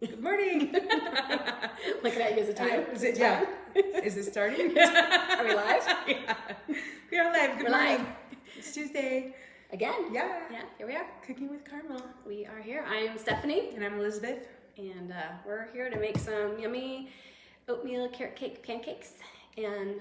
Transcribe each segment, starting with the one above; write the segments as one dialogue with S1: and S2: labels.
S1: Good morning.
S2: Look at that, use a time.
S1: Is it? Yeah. Is it starting?
S2: Are we live?
S1: Yeah. We are live. Good
S2: We're
S1: morning.
S2: live.
S1: It's Tuesday.
S2: Again?
S1: Yeah.
S2: Yeah, here we are.
S1: Cooking with Carmel.
S2: We are here. I'm Stephanie,
S1: And I'm Elizabeth.
S2: and we're here to make some yummy oatmeal carrot cake pancakes. And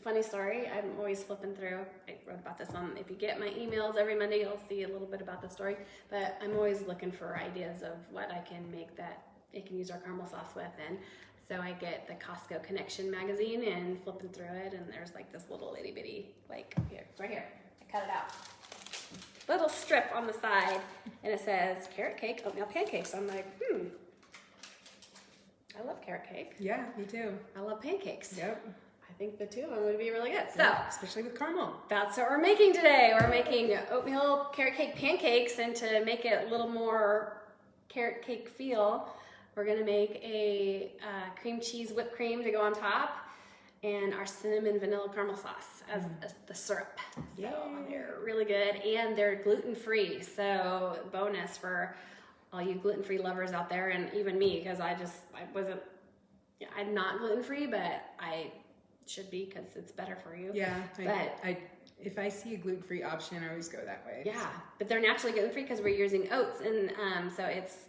S2: funny story, I'm always flipping through. I wrote about this on, if you get my emails every Monday, you'll see a little bit about the story. But I'm always looking for ideas of what I can make that I can use our caramel sauce with. And so I get the Costco Connection magazine and flipping through it, and there's like this little itty bitty, like here, right here. I cut it out. Little strip on the side, and it says carrot cake, oatmeal pancakes. I'm like, I love carrot cake.
S1: Yeah, me too.
S2: I love pancakes.
S1: Yep.
S2: I think the two of them would be really good. So
S1: Yeah, especially with caramel.
S2: that's what we're making today. We're making oatmeal carrot cake pancakes, and to make it a little more carrot cake feel, we're gonna make a cream cheese whipped cream to go on top, and our cinnamon vanilla caramel sauce as the syrup. So they're really good, and they're gluten-free. So bonus for all you gluten-free lovers out there, and even me, because I'm not gluten-free, but I should be because it's better for you.
S1: Yeah.
S2: But
S1: if I see a gluten-free option, I always go that way.
S2: yeah, but they're naturally gluten-free because we're using oats, and so it's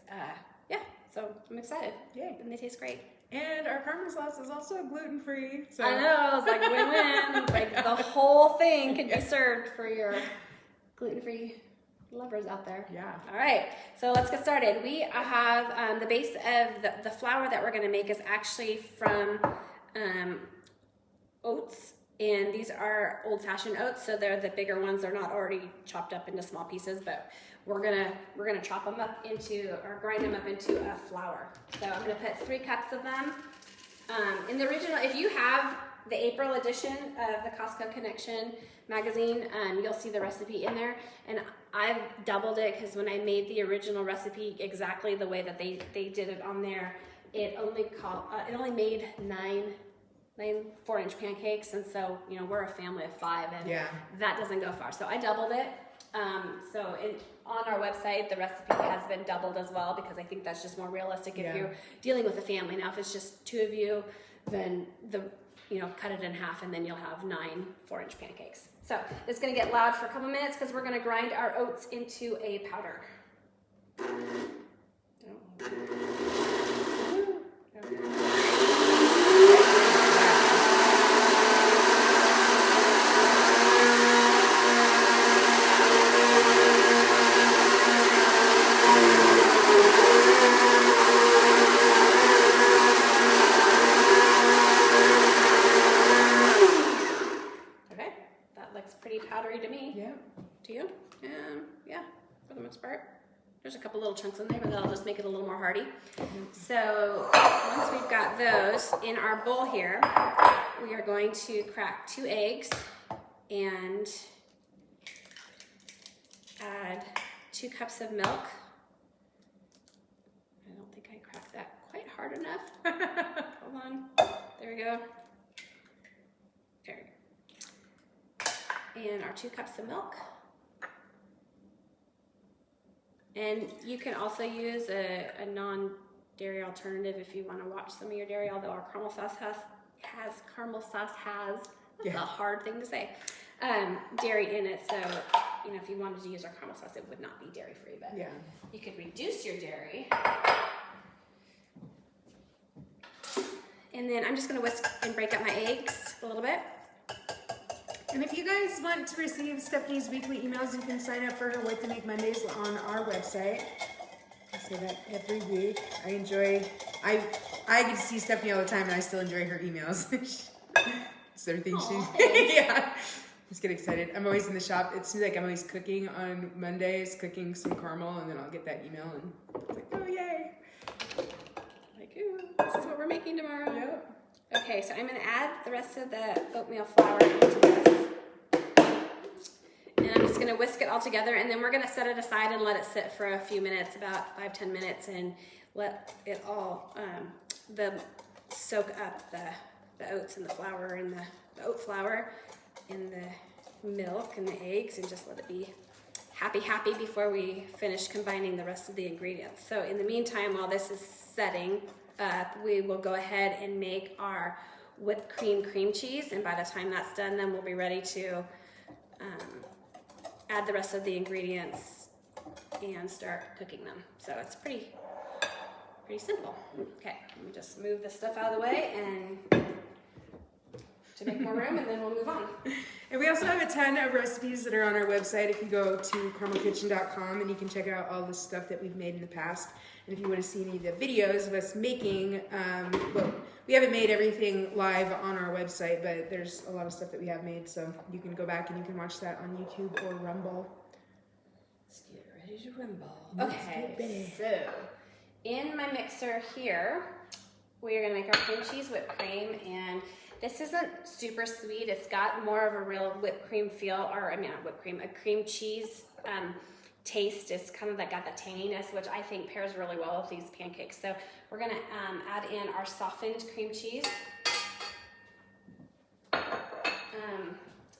S2: so I'm excited.
S1: Yay.
S2: And they taste great.
S1: And our caramel sauce is also gluten-free. So.
S2: I know, it's like win-win. It's like the whole thing could be served for your gluten-free lovers out there.
S1: Yeah.
S2: All right, so let's get started. We have the base of the flour that we're going to make is actually from oats, and these are old-fashioned oats, so they're the bigger ones. They're not already chopped up into small pieces, but we're gonna chop them up into, or grind them up into a flour. So I'm gonna put 3 cups of them. In the original, if you have the April edition of the Costco Connection magazine, you'll see the recipe in there. And I've doubled it because when I made the original recipe exactly the way that they did it on there, it only made 9 4-inch pancakes, and so we're a family of 5, and that doesn't go far. So I doubled it. On our website, the recipe has been doubled as well, because I think that's just more realistic if you're dealing with a family. Now, if it's just 2 of you, then cut it in half, and then you'll have 9 4-inch pancakes. So it's going to get loud for a couple minutes because we're going to grind our oats into a powder. Powdery to me.
S1: Yeah.
S2: To you? Yeah, for the most part. There's a couple little chunks in there, but that'll just make it a little more hearty. So once we've got those in our bowl here, we are going to crack 2 eggs and add 2 cups of milk. I don't think I cracked that quite hard enough. Hold on. There we go. There. And our 2 cups of milk. And you can also use a non-dairy alternative if you want to watch some of your dairy, although our caramel sauce has that's a hard thing to say, dairy in it. So, if you wanted to use our caramel sauce, it would not be dairy-free, but you could reduce your dairy. And then I'm just going to whisk and break up my eggs a little bit.
S1: And if you guys want to receive Stephanie's weekly emails, you can sign up for her What to Make Mondays on our website. I say that every week. I get to see Stephanie all the time, and I still enjoy her emails. It's everything yeah. Just get excited. I'm always in the shop. It seems like I'm always cooking on Mondays, cooking some caramel, and then I'll get that email, and it's like, oh, yay.
S2: Like, ooh, this is what we're making tomorrow.
S1: Yep.
S2: Okay, so I'm going to add the rest of the oatmeal flour into this. And I'm just going to whisk it all together, and then we're going to set it aside and let it sit for a few minutes, about 5-10 minutes, and let it all soak up the oats and the flour and the oat flour and the milk and the eggs, and just let it be happy before we finish combining the rest of the ingredients. So in the meantime, while this is setting up, we will go ahead and make our whipped cream cheese, and by the time that's done, then we'll be ready to add the rest of the ingredients and start cooking them. So it's pretty simple. Okay, let me just move this stuff out of the way and to make more room, and then we'll move on.
S1: And we also have a ton of recipes that are on our website. If you go to caramelkitchen.com, and you can check out all the stuff that we've made in the past. And if you want to see any of the videos of us making, well, we haven't made everything live on our website, but there's a lot of stuff that we have made, so you can go back and you can watch that on YouTube or Rumble.
S2: Let's get ready to rumble. Okay, so in my mixer here, we are gonna make our cream cheese whipped cream, and this isn't super sweet. It's got more of a real whipped cream feel, or I mean not whipped cream, a cream cheese taste. It's kind of like got the tanginess, which I think pairs really well with these pancakes. So we're gonna add in our softened cream cheese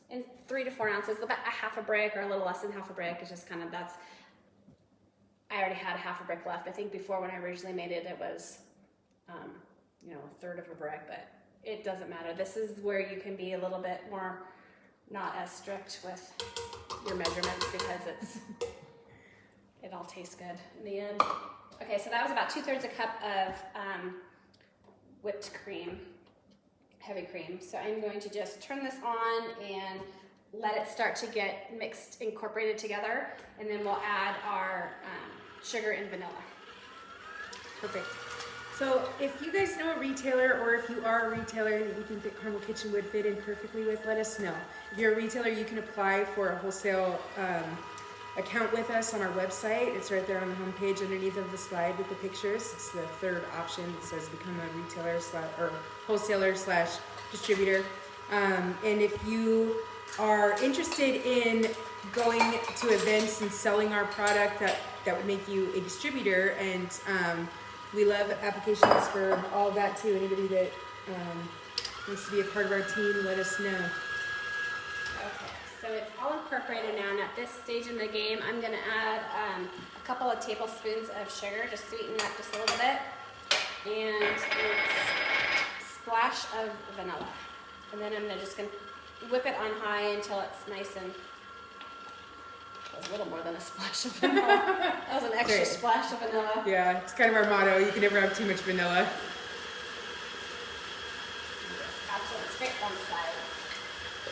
S2: in 3 to 4 ounces, about a half a brick or a little less than half a brick. It's just kind of, that's, I already had half a brick left. I think before when I originally made it, it was, you know, a third of a brick, but it doesn't matter. This is where you can be a little bit more not as strict with your measurements, because it all tastes good in the end. Okay, so that was about 2/3 a cup of whipped cream, heavy cream. So I'm going to just turn this on and let it start to get mixed, incorporated together, and then we'll add our sugar and vanilla.
S1: Perfect. So if you guys know a retailer, or if you are a retailer that you think that Carmel Kitchen would fit in perfectly with, let us know. If you're a retailer, you can apply for a wholesale account with us on our website. It's right there on the homepage underneath of the slide with the pictures. It's the third option. It says become a retailer or wholesaler / distributor. And if you are interested in going to events and selling our product, that would make you a distributor, and we love applications for all of that too. Anybody that wants to be a part of our team, let us know.
S2: Okay, so it's all incorporated now, and at this stage in the game, I'm gonna add a couple of tablespoons of sugar, just sweeten up just a little bit, and a splash of vanilla. And then I'm just gonna whip it on high until it's nice and, that was a little more than a splash of vanilla. That was an extra splash of vanilla.
S1: Yeah, it's kind of our motto. You can never have too much vanilla.
S2: Absolutely straight on the side.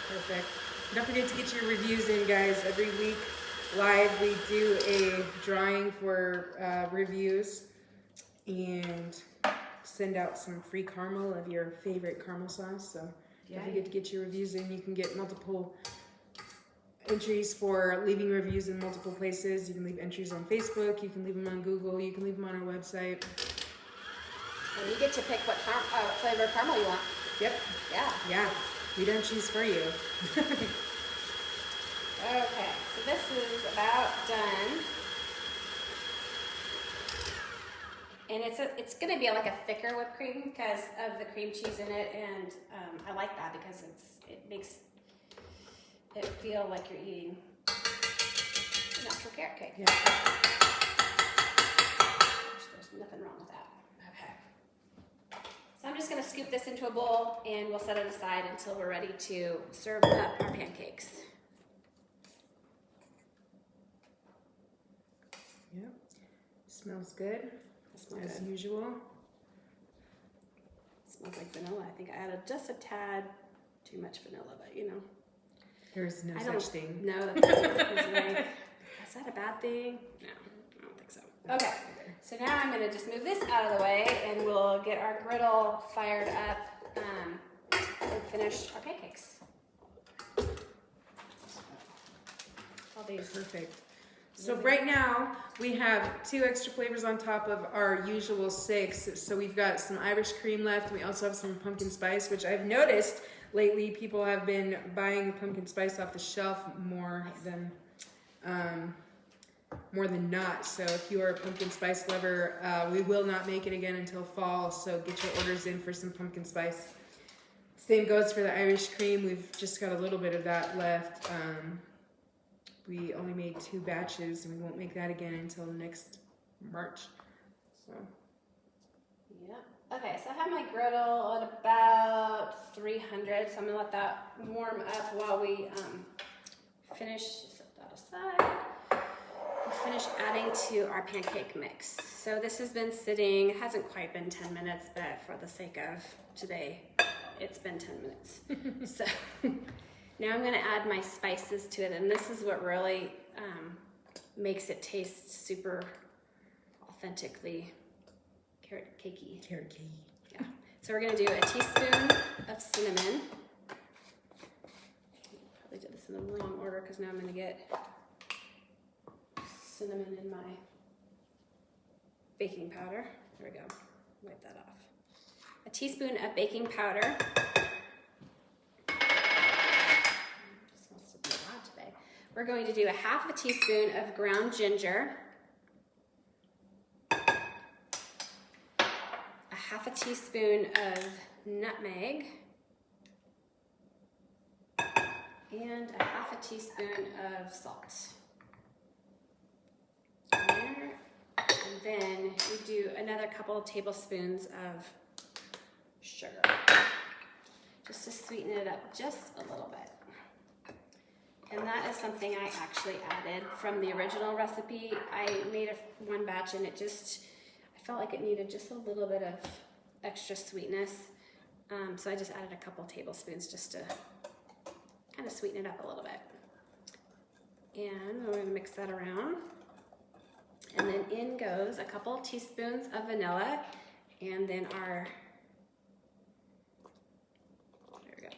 S1: Perfect. Don't forget to get your reviews in, guys. Every week live we do a drawing for reviews, and send out some free caramel of your favorite caramel sauce. So don't forget to get your reviews in. You can get multiple entries for leaving reviews in multiple places. You can leave entries on Facebook, you can leave them on Google, you can leave them on our website.
S2: And you get to pick what flavor caramel you want.
S1: Yep. Yeah. We don't choose for you.
S2: Okay, so this is about done. And it's going to be like a thicker whipped cream because of the cream cheese in it, and I like that because it makes it feel like you're eating a natural carrot cake.
S1: Yeah.
S2: There's nothing wrong with that. Okay. So I'm just going to scoop this into a bowl, and we'll set it aside until we're ready to serve up our pancakes.
S1: Yep. Smells good. As usual.
S2: It smells like vanilla. I think I added just a tad too much vanilla, but you know.
S1: There's no such thing.
S2: No, is that a bad thing? No, I don't think so. Okay, so now I'm going to just move this out of the way, and we'll get our griddle fired up and finish our pancakes. All these.
S1: Perfect. So right now we have 2 extra flavors on top of our usual 6. So we've got some Irish cream left. We also have some pumpkin spice, which I've noticed lately people have been buying pumpkin spice off the shelf more than not. So if you are a pumpkin spice lover, we will not make it again until fall. So get your orders in for some pumpkin spice. Same goes for the Irish cream. We've just got a little bit of that left. we only made 2 batches, and we won't make that again until next March. So.
S2: Yep. Okay, so I have my griddle at about 300, so I'm gonna let that warm up while we finish. Set that aside. We finish adding to our pancake mix. So this has been sitting. It hasn't quite been 10 minutes, but for the sake of today, it's been 10 minutes. So now I'm gonna add my spices to it, and this is what really makes it taste super authentically carrot cakey.
S1: Carrot cake.
S2: Yeah. So we're gonna do a teaspoon of cinnamon. Probably did this in the wrong order because now I'm gonna get cinnamon in my baking powder. There we go. Wipe that off. A teaspoon of baking powder. Smells to be loud today. We're going to do a half a teaspoon of ground ginger. Half a teaspoon of nutmeg, and a half a teaspoon of salt. There. And then we do another couple of tablespoons of sugar, just to sweeten it up just a little bit. And that is something I actually added from the original recipe. I made one batch and it just, I felt like it needed just a little bit of extra sweetness. So I just added a couple tablespoons just to kind of sweeten it up a little bit. And we're gonna mix that around. And then in goes a couple teaspoons of vanilla, and then our, there we go.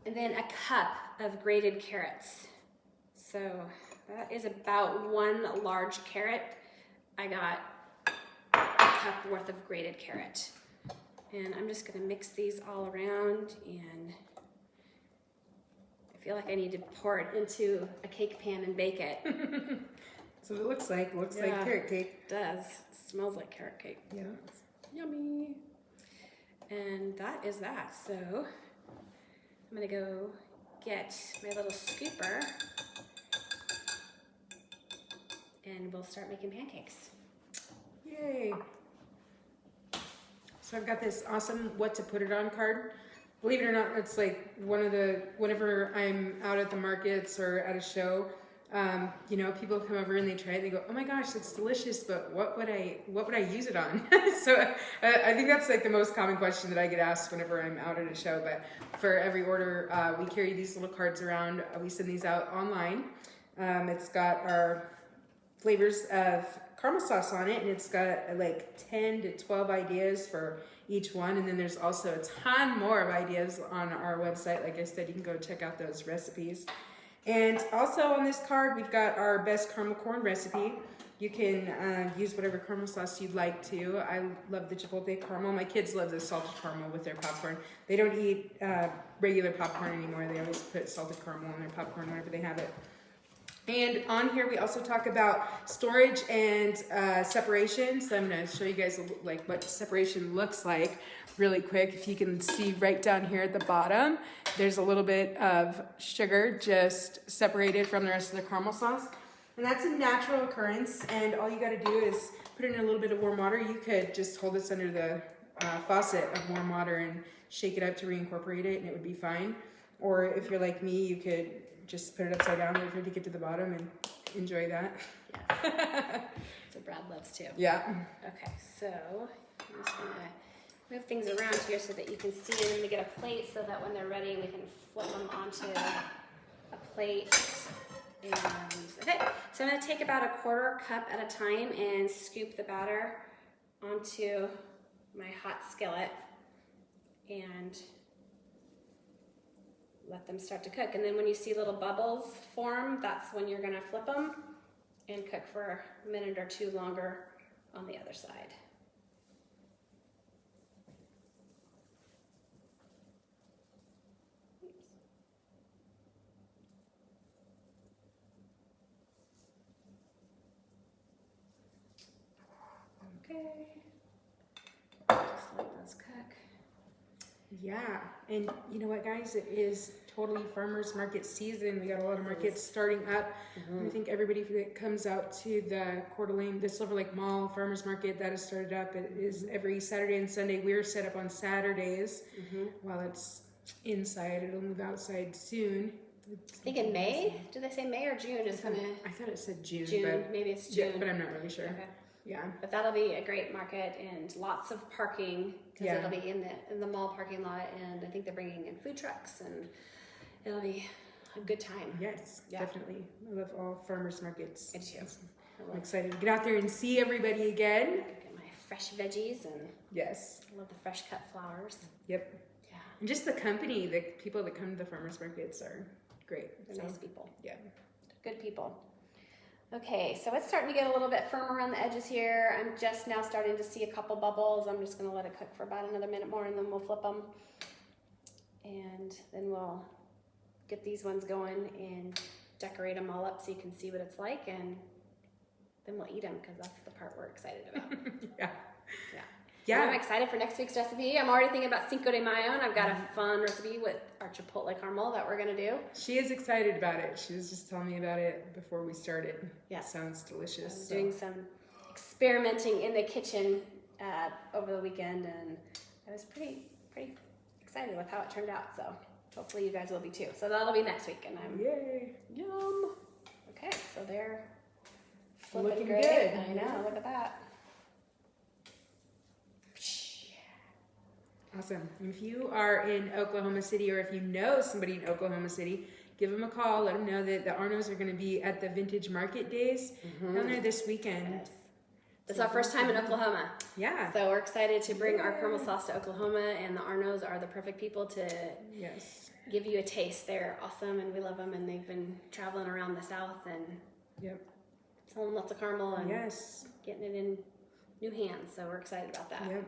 S2: And then a cup of grated carrots. So that is about 1 large carrot. I got a cup worth of grated carrot. And I'm just gonna mix these all around, and I feel like I need to pour it into a cake pan and bake it.
S1: So it looks like carrot cake.
S2: It does. It smells like carrot cake.
S1: Yeah.
S2: Yummy. And that is that. So I'm gonna go get my little scooper and we'll start making pancakes.
S1: Yay. So I've got this awesome what to put it on card. Believe it or not, it's like whenever I'm out at the markets or at a show, you know, people come over and they try it and they go, oh my gosh, that's delicious, but what would I use it on? So I think that's like the most common question that I get asked whenever I'm out at a show. But for every order, we carry these little cards around. We send these out online. It's got our flavors of caramel sauce on it, and it's got like 10 to 12 ideas for each one, and then there's also a ton more of ideas on our website. Like I said, you can go check out those recipes. And also on this card, we've got our best caramel corn recipe. You can use whatever caramel sauce you'd like to. I love the chipotle caramel. My kids love the salted caramel with their popcorn. They don't eat regular popcorn anymore. They always put salted caramel in their popcorn whenever they have it. And on here, we also talk about storage and separation. So I'm going to show you guys like what separation looks like really quick. If you can see right down here at the bottom, there's a little bit of sugar just separated from the rest of the caramel sauce. And that's a natural occurrence. And all you got to do is put it in a little bit of warm water. You could just hold this under the faucet of warm water and shake it up to reincorporate it, and it would be fine. Or if you're like me, you could just put it upside down, wait for it to get to the bottom, and enjoy that.
S2: Yes. So Brad loves too.
S1: Yeah.
S2: Okay, so I'm just gonna move things around here so that you can see, and then we get a plate so that when they're ready, we can flip them onto a plate. And okay, so I'm gonna take about a 1/4 cup at a time and scoop the batter onto my hot skillet and let them start to cook. And then when you see little bubbles form, that's when you're gonna flip them and cook for a minute or 2 longer on the other side. Okay, just let those cook.
S1: Yeah, and you know what, guys? It is totally farmers market season. We got a lot of markets starting up. And I think everybody that comes out to the Coeur d'Alene, the Silver Lake Mall farmers market that has started up. It is every Saturday and Sunday. We're set up on Saturdays while it's inside. It'll move outside soon.
S2: I think in May. Did they say May or June?
S1: I thought it said June.
S2: June.
S1: But,
S2: maybe it's June.
S1: Yeah, but I'm not really sure.
S2: Okay.
S1: Yeah.
S2: But that'll be a great market and lots of parking because it'll be in the mall parking lot, and I think they're bringing in food trucks, and it'll be a good time.
S1: Yes, definitely. I love all farmers markets.
S2: I do.
S1: I'm excited to get out there and see everybody again.
S2: Get my fresh veggies and
S1: yes,
S2: I love the fresh cut flowers.
S1: Yep.
S2: Yeah.
S1: And just the company, the people that come to the farmers markets are great.
S2: They're nice people.
S1: Yeah.
S2: Good people. Okay, so it's starting to get a little bit firmer around the edges here. I'm just now starting to see a couple bubbles. I'm just going to let it cook for about another minute more, and then we'll flip them. And then we'll get these ones going and decorate them all up so you can see what it's like, and then we'll eat them because that's the part we're excited about. Yeah. I'm excited for next week's recipe. I'm already thinking about Cinco de Mayo, and I've got a fun recipe with our chipotle caramel that we're going to do.
S1: She is excited about it. She was just telling me about it before we started.
S2: Yeah.
S1: It sounds delicious.
S2: Doing some experimenting in the kitchen over the weekend, and I was pretty excited with how it turned out. So hopefully you guys will be too. So that'll be next week, and I'm
S1: yay.
S2: Yum. Okay, so they're flipping
S1: Looking
S2: great.
S1: good.
S2: I know. Look at that.
S1: Awesome. If you are in Oklahoma City, or if you know somebody in Oklahoma City, give them a call. Let them know that the Arnos are going to be at the Vintage Market Days down there this weekend.
S2: Yes. It's our first time in Oklahoma.
S1: Yeah.
S2: So we're excited to bring our caramel sauce to Oklahoma, and the Arnos are the perfect people to give you a taste. They're awesome, and we love them, and they've been traveling around the South and selling lots of caramel and getting it in new hands. So we're excited about that.
S1: Yep.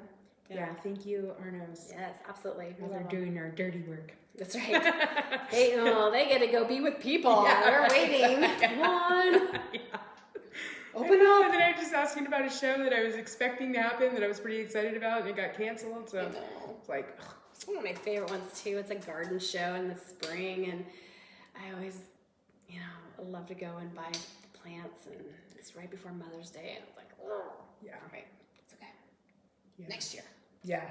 S1: Yeah, thank you, Arnos.
S2: Yes, absolutely.
S1: They're doing our dirty work.
S2: That's right. They get to go be with people.
S1: Yeah,
S2: we're waiting. Come on. Open
S1: up.
S2: up.
S1: And then I was just asking about a show that I was expecting to happen that I was pretty excited about, and it got canceled. So it's like, ugh.
S2: It's one of my favorite ones too. It's a garden show in the spring, and I always, love to go and buy plants, and it's right before Mother's Day, and it's like, oh,
S1: yeah,
S2: right, it's okay.
S1: Yeah.
S2: Next year.
S1: Yeah.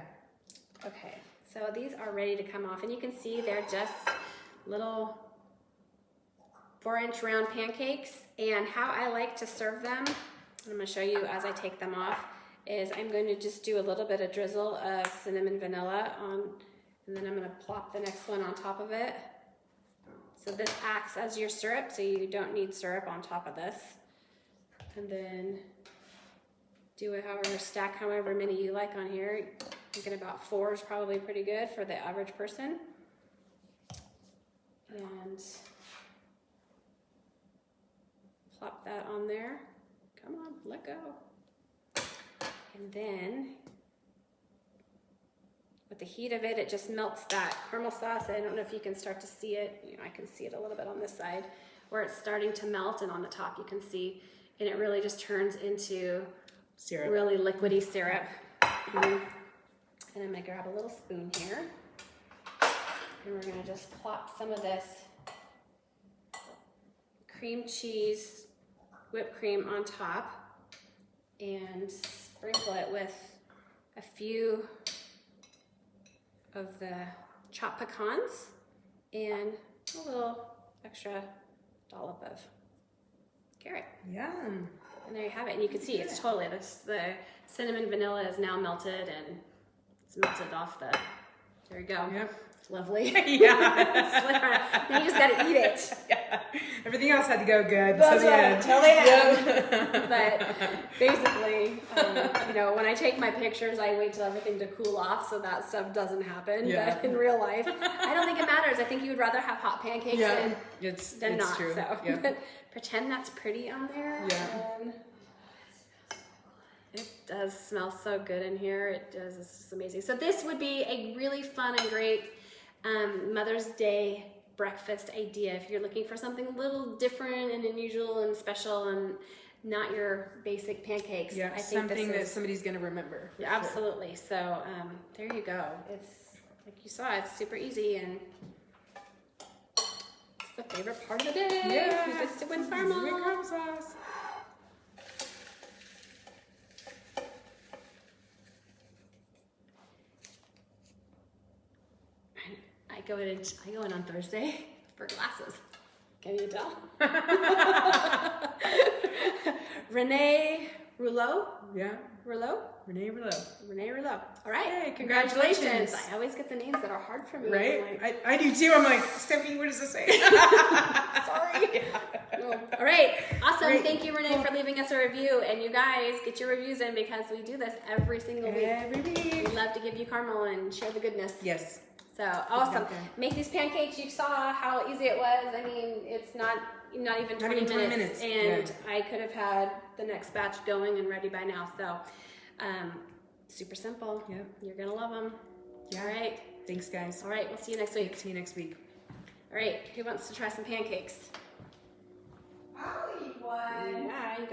S2: Okay, so these are ready to come off, and you can see they're just little 4-inch round pancakes. And how I like to serve them, I'm going to show you as I take them off, is I'm going to just do a little bit of drizzle of cinnamon vanilla on, and then I'm going to plop the next one on top of it. So this acts as your syrup, so you don't need syrup on top of this. And then do it stack however many you like on here. Thinking about 4 is probably pretty good for the average person. And plop that on there. Come on, let go. And then with the heat of it, it just melts that caramel sauce. I don't know if you can start to see it. I can see it a little bit on this side where it's starting to melt, and on the top you can see, and it really just turns into
S1: syrup.
S2: Really liquidy syrup. And I'm gonna grab a little spoon here, and we're gonna just plop some of this cream cheese whipped cream on top and sprinkle it with a few of the chopped pecans and a little extra dollop of carrot.
S1: Yum.
S2: And there you have it. And you can see it's totally the cinnamon vanilla is now melted, and it's melted off the. There you go.
S1: Yep.
S2: Lovely.
S1: Yeah.
S2: Now you just gotta eat it.
S1: Yeah. Everything else had to go good.
S2: That's right. Till the end.
S1: Yep.
S2: But basically, when I take my pictures, I wait till everything to cool off so that stuff doesn't happen.
S1: Yeah.
S2: But in real life, I don't think it matters. I think you would rather have hot pancakes than not.
S1: True.
S2: So
S1: Yeah.
S2: but pretend that's pretty on there.
S1: Yeah.
S2: It does smell so good in here. It does. It's just amazing. So this would be a really fun and great Mother's Day breakfast idea if you're looking for something a little different and unusual and special and not your basic pancakes.
S1: Yeah,
S2: I think
S1: something that somebody's going to remember.
S2: Yeah, absolutely. So there you go. It's like you saw, it's super easy and it's the favorite part of the day.
S1: Yeah.
S2: Who gets to win caramel?
S1: Caramel sauce.
S2: I go in on Thursday for glasses. Can you tell? Renee Rouleau.
S1: Yeah.
S2: Rouleau?
S1: Renee Rouleau.
S2: Renee Rouleau. All right.
S1: Yay,
S2: Congratulations.
S1: congratulations.
S2: I always get the names that are hard for me.
S1: Right?
S2: I'm like,
S1: I do too. I'm like, Stephanie, what does this say?
S2: sorry. All right. Awesome.
S1: Great.
S2: Thank you, Renee, for leaving us a review. And you guys, get your reviews in because we do this every single week.
S1: Every week.
S2: We love to give you caramel and share the goodness.
S1: Yes.
S2: So awesome.
S1: Okay.
S2: Make these pancakes. You saw how easy it was. I mean, it's not even 20 minutes. And
S1: Yeah.
S2: I could have had the next batch going and ready by now. So super simple.
S1: Yep.
S2: You're going to love them.
S1: Yeah.
S2: All right.
S1: Thanks, guys.
S2: All right. We'll see you next week.
S1: See you next week.
S2: All right. Who wants to try some pancakes?
S1: I'll eat one.
S2: Yeah, you